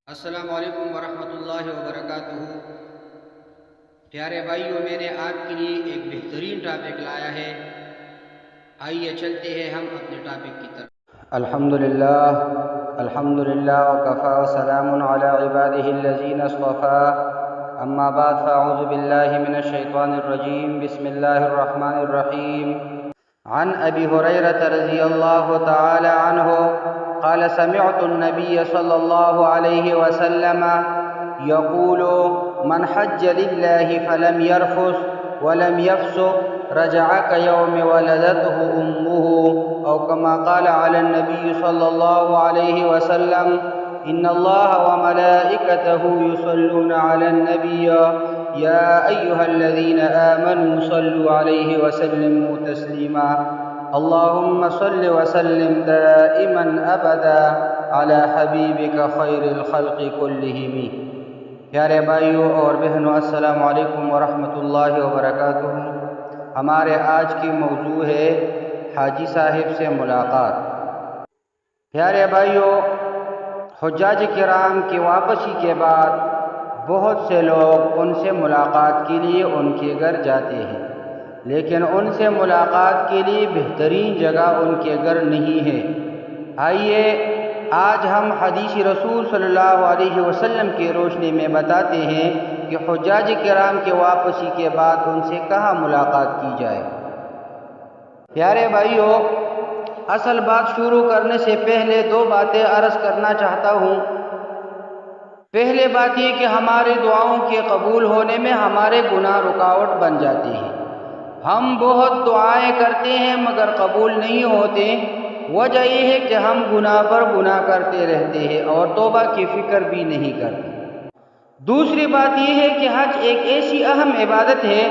السلام علیکم ورحمۃ اللہ وبرکاتہ۔ پیارے بھائیوں، میں نے آپ کے لیے ایک بہترین ٹاپک لایا ہے۔ آئیے چلتے ہیں ہم اپنے ٹاپک کی طرف۔ الحمدللہ وکفی وسلام علی عباده الذین اصطفی، اما بعد فاعوذ باللہ من الشیطان الرجیم، بسم اللہ الرحمن الرحیم۔ عن ابی ہریرہ رضی اللہ تعالی عنہ قال سمعت النبي صلى الله عليه وسلم يقول من حج لله فلم يرفث ولم يفسق رجع كيوم ولدته أمه، أو كما قال على النبي صلى الله عليه وسلم إن الله وملائكته يصلون على النبي يا أيها الذين آمنوا صلوا عليه وسلموا تسليما اللهم صل وسلم دائما ابدا على حبیبک خیر الخلق كلهم۔ پیارے بھائیوں اور بہنوں، السلام علیکم ورحمۃ اللہ وبرکاتہ۔ ہمارے آج کی موضوع ہے حاجی صاحب سے ملاقات۔ پیارے بھائیوں، حجاج کرام کی واپسی کے بعد بہت سے لوگ ان سے ملاقات کے لیے ان کے گھر جاتے ہیں، لیکن ان سے ملاقات کے لیے بہترین جگہ ان کے گھر نہیں ہے۔ آئیے آج ہم حدیث رسول صلی اللہ علیہ وسلم کی روشنی میں بتاتے ہیں کہ حجاج کرام کے واپسی کے بعد ان سے کہاں ملاقات کی جائے۔ پیارے بھائیوں، اصل بات شروع کرنے سے پہلے دو باتیں عرض کرنا چاہتا ہوں۔ پہلے بات یہ کہ ہماری دعاؤں کے قبول ہونے میں ہمارے گناہ رکاوٹ بن جاتے ہیں۔ ہم بہت دعائیں کرتے ہیں مگر قبول نہیں ہوتے۔ وجہ یہ ہے کہ ہم گناہ پر گناہ کرتے رہتے ہیں اور توبہ کی فکر بھی نہیں کرتے۔ دوسری بات یہ ہے کہ حج ایک ایسی اہم عبادت ہے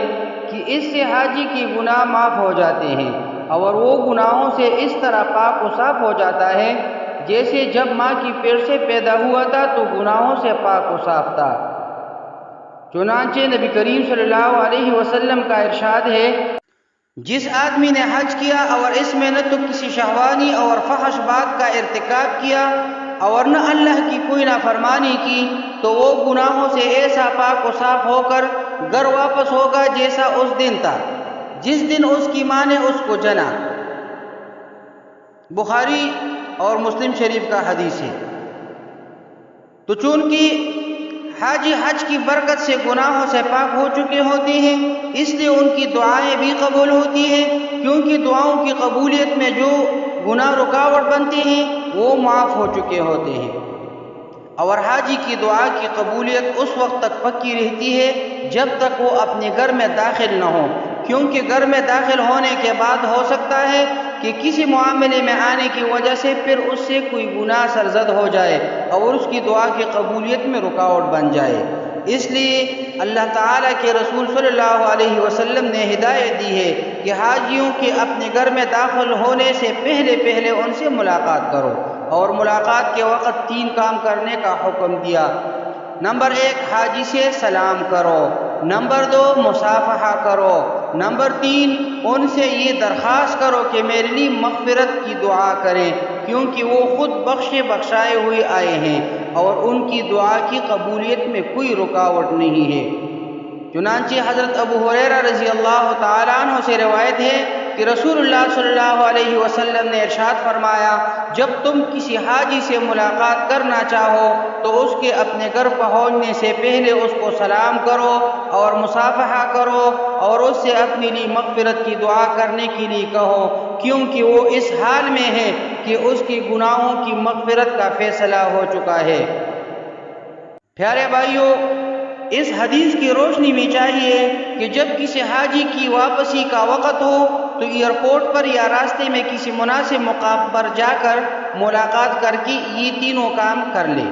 کہ اس سے حاجی کی گناہ معاف ہو جاتے ہیں، اور وہ گناہوں سے اس طرح پاک و صاف ہو جاتا ہے جیسے جب ماں کی پیٹ سے پیدا ہوا تھا تو گناہوں سے پاک و صاف تھا۔ چنانچہ نبی کریم صلی اللہ علیہ وسلم کا ارشاد ہے، جس آدمی نے حج کیا اور اس میں نہ تو کسی شہوانی اور فحش بات کا ارتکاب کیا اور نہ اللہ کی کوئی نافرمانی کی، تو وہ گناہوں سے ایسا پاک و صاف ہو کر گھر واپس ہوگا جیسا اس دن تھا جس دن اس کی ماں نے اس کو جنا۔ بخاری اور مسلم شریف کا حدیث ہے۔ تو چونکہ حاجی حج کی برکت سے گناہوں سے پاک ہو چکے ہوتے ہیں، اس لیے ان کی دعائیں بھی قبول ہوتی ہیں، کیونکہ دعاؤں کی قبولیت میں جو گناہ رکاوٹ بنتے ہیں وہ معاف ہو چکے ہوتے ہیں۔ اور حاجی کی دعا کی قبولیت اس وقت تک پکی رہتی ہے جب تک وہ اپنے گھر میں داخل نہ ہو، کیونکہ گھر میں داخل ہونے کے بعد ہو سکتا ہے کہ کسی معاملے میں آنے کی وجہ سے پھر اس سے کوئی گناہ سرزد ہو جائے اور اس کی دعا کی قبولیت میں رکاوٹ بن جائے۔ اس لیے اللہ تعالیٰ کے رسول صلی اللہ علیہ وسلم نے ہدایت دی ہے کہ حاجیوں کے اپنے گھر میں داخل ہونے سے پہلے ان سے ملاقات کرو، اور ملاقات کے وقت 3 کام کرنے کا حکم دیا۔ نمبر 1، حاجی سے سلام کرو۔ نمبر 2، مصافحہ کرو۔ نمبر 3، ان سے یہ درخواست کرو کہ میرے لیے مغفرت کی دعا کریں، کیونکہ وہ خود بخشے بخشائے ہوئے آئے ہیں اور ان کی دعا کی قبولیت میں کوئی رکاوٹ نہیں ہے۔ چنانچہ حضرت ابو ہریرہ رضی اللہ تعالیٰ عنہ سے روایت ہے کہ رسول اللہ صلی اللہ علیہ وسلم نے ارشاد فرمایا، جب تم کسی حاجی سے ملاقات کرنا چاہو تو اس کے اپنے گھر پہنچنے سے پہلے اس کو سلام کرو اور مصافحہ کرو اور اس سے اپنے لیے مغفرت کی دعا کرنے کے لیے کہو، کیونکہ وہ اس حال میں ہے کہ اس کی گناہوں کی مغفرت کا فیصلہ ہو چکا ہے۔ پیارے بھائیوں، اس حدیث کی روشنی میں چاہیے کہ جب کسی حاجی کی واپسی کا وقت ہو تو ایئرپورٹ پر یا راستے میں کسی مناسب مقام پر جا کر ملاقات کر کے یہ تینوں کام کر لے۔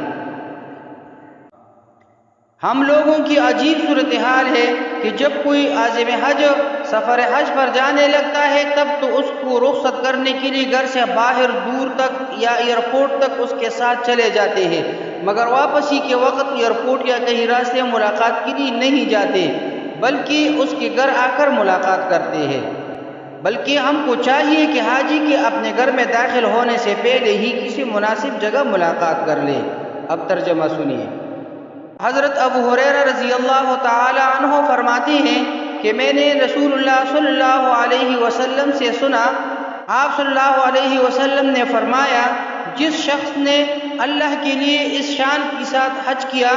ہم لوگوں کی عجیب صورتحال ہے کہ جب کوئی عازم حج سفر حج پر جانے لگتا ہے تب تو اس کو رخصت کرنے کے لیے گھر سے باہر دور تک یا ایئرپورٹ تک اس کے ساتھ چلے جاتے ہیں، مگر واپسی کے وقت ایئرپورٹ یا کہیں راستے ملاقات کے لیے نہیں جاتے بلکہ اس کے گھر آ کر ملاقات کرتے ہیں۔ بلکہ ہم کو چاہیے کہ حاجی کے اپنے گھر میں داخل ہونے سے پہلے ہی کسی مناسب جگہ ملاقات کر لے۔ اب ترجمہ سنیے۔ حضرت ابو ہریرہ رضی اللہ تعالی عنہ فرماتے ہیں کہ میں نے رسول اللہ صلی اللہ علیہ وسلم سے سنا، آپ صلی اللہ علیہ وسلم نے فرمایا، جس شخص نے اللہ کے لیے اس شان کے ساتھ حج کیا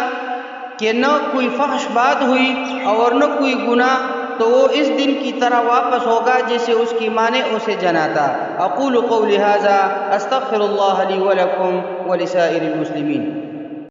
کہ نہ کوئی فحش بات ہوئی اور نہ کوئی گناہ، تو وہ اس دن کی طرح واپس ہوگا جیسے اس کی ماں نے اسے جنا تھا۔ اقول قولی ھذا استغفر اللہ لی ولکم ولسائر المسلمین۔